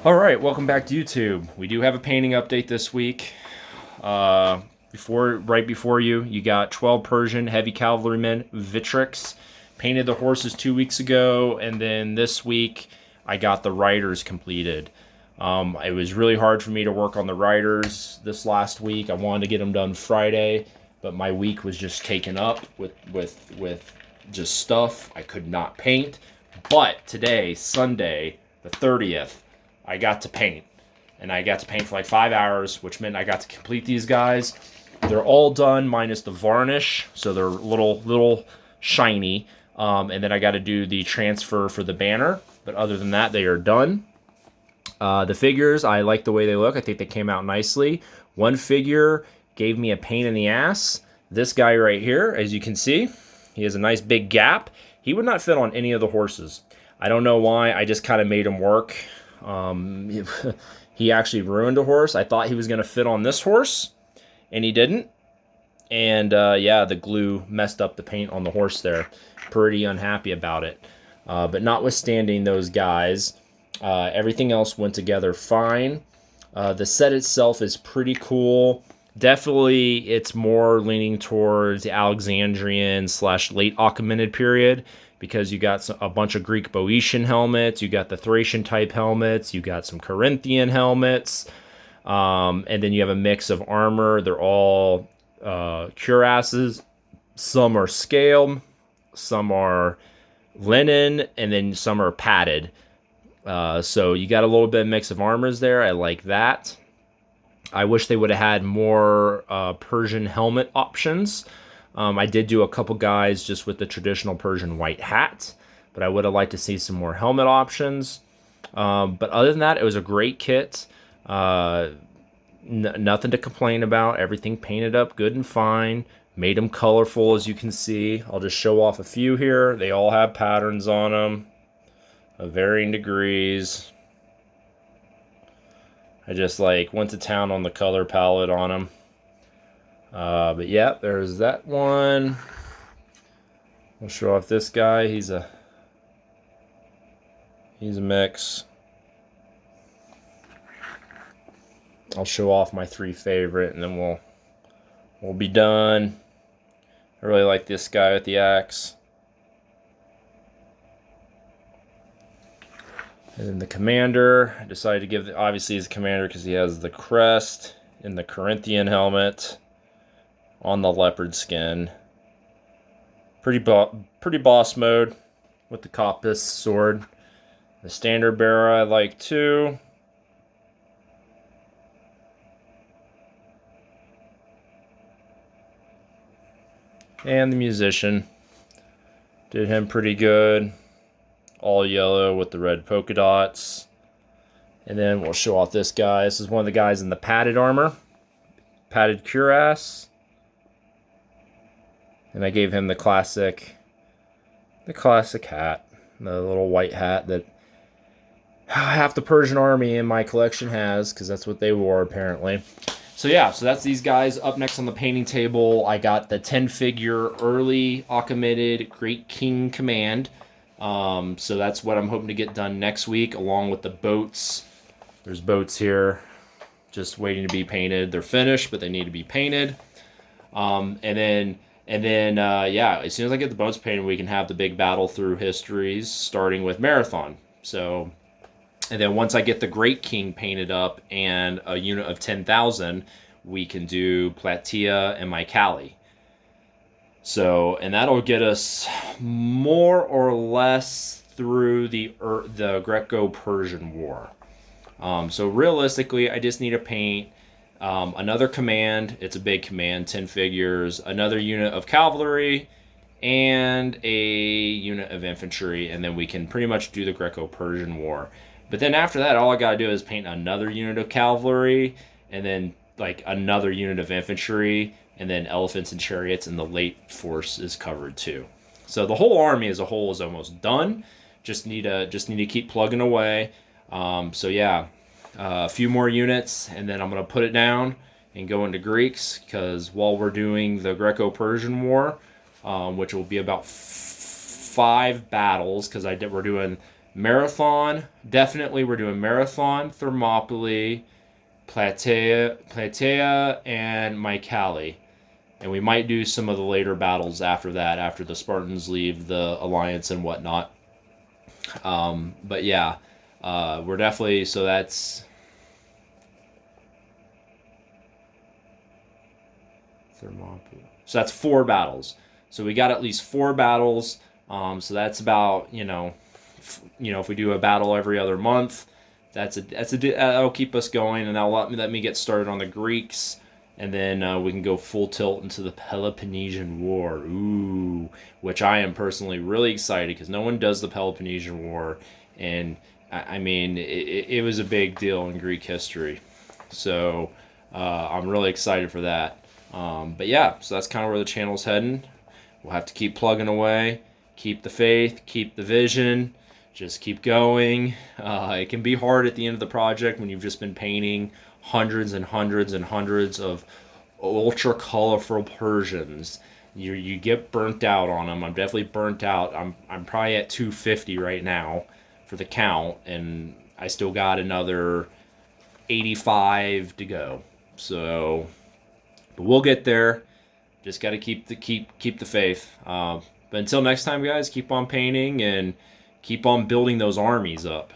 All right, welcome back to YouTube. We do have a painting update this week. Right before you got 12 Persian heavy cavalrymen, Vitrix. Painted the horses 2 weeks ago, and then this week I got the riders completed. It was really hard for me to work on the riders this last week. I wanted to get them done Friday, but my week was just taken up with just stuff. I could not paint. But today, Sunday, the 30th, I got to paint. And I got to paint for like 5 hours, which meant I got to complete these guys. They're all done minus the varnish, so they're little shiny. And then I got to do the transfer for the banner. But other than that, they are done. The figures, I like the way they look. I think they came out nicely. One figure gave me a pain in the ass. This guy right here, as you can see, he has a nice big gap. He would not fit on any of the horses. I don't know why. I just kind of made him work. He actually ruined a horse. I thought he was going to fit on this horse, and he didn't. And yeah, the glue messed up the paint on the horse there. Pretty unhappy about it. But notwithstanding those guys, everything else went together fine. The set itself is pretty cool. Definitely, it's more leaning towards the Alexandrian / late Achaemenid period, because you got a bunch of Greek Boeotian helmets, you got the Thracian type helmets, you got some Corinthian helmets, and then you have a mix of armor. They're all cuirasses. Some are scaled, some are linen, and then some are padded. So you got a little bit of mix of armors there. I like that. I wish they would have had more Persian helmet options. I did do a couple guys just with the traditional Persian white hat, but I would have liked to see some more helmet options. But other than that, it was a great kit. Nothing to complain about. Everything painted up good and fine. Made them colorful, as you can see. I'll just show off a few here. They all have patterns on them of varying degrees. I just went to town on the color palette on them. But yeah, there's that one. We'll show off this guy. He's a mix. I'll show off my three favorite, and then we'll be done. I really like this guy with the axe. And then the commander, I decided to give, obviously he's a commander because he has the crest and the Corinthian helmet on the leopard skin. Pretty boss mode with the Coppice sword. The standard bearer I like too. And the musician. Did him pretty good. All yellow with the red polka dots. And then we'll show off this guy. This is one of the guys in the padded armor. Padded cuirass. And I gave him the classic hat. The little white hat that half the Persian army in my collection has, because that's what they wore apparently. So yeah, so that's these guys. Up next on the painting table, I got the 10-figure early Achaemenid Great King Command. So that's what I'm hoping to get done next week, along with the boats. There's boats here just waiting to be painted. They're finished, but they need to be painted. And then yeah, as soon as I get the boats painted, we can have the big battle through histories, starting with Marathon. So, and then once I get the Great King painted up and a unit of 10,000, we can do Plataea and Mycale. So, and that'll get us more or less through the Greco-Persian War. So realistically, I just need to paint another command. It's a big command, 10 figures, another unit of cavalry, and a unit of infantry, and then we can pretty much do the Greco-Persian War. But then after that, all I gotta do is paint another unit of cavalry, and then another unit of infantry, and then elephants and chariots, and the late force is covered too. So the whole army as a whole is almost done. Just need to keep plugging away. So yeah, a few more units, and then I'm gonna put it down and go into Greeks, because while we're doing the Greco-Persian War, which will be about 5 battles, because we're doing Marathon, definitely we're doing Marathon, Thermopylae, Platea, and Mycale. And we might do some of the later battles after that, after the Spartans leave the alliance and whatnot. But yeah, we're definitely, so that's Thermopylae. So that's 4 battles. So we got at least 4 battles. So that's about, if we do a battle every other month, that'll keep us going, and that'll let me get started on the Greeks, and then we can go full tilt into the Peloponnesian War. Ooh, which I am personally really excited because no one does the Peloponnesian War, and I mean it was a big deal in Greek history. So I'm really excited for that. But yeah, so that's kind of where the channel's heading. We'll have to keep plugging away, keep the faith, keep the vision, just keep going. It can be hard at the end of the project when you've just been painting hundreds and hundreds and hundreds of ultra colorful Persians. You get burnt out on them. I'm definitely burnt out. I'm probably at 250 right now for the count, and I still got another 85 to go. So, but we'll get there. Just got to keep the faith. But until next time, guys, keep on painting and keep on building those armies up.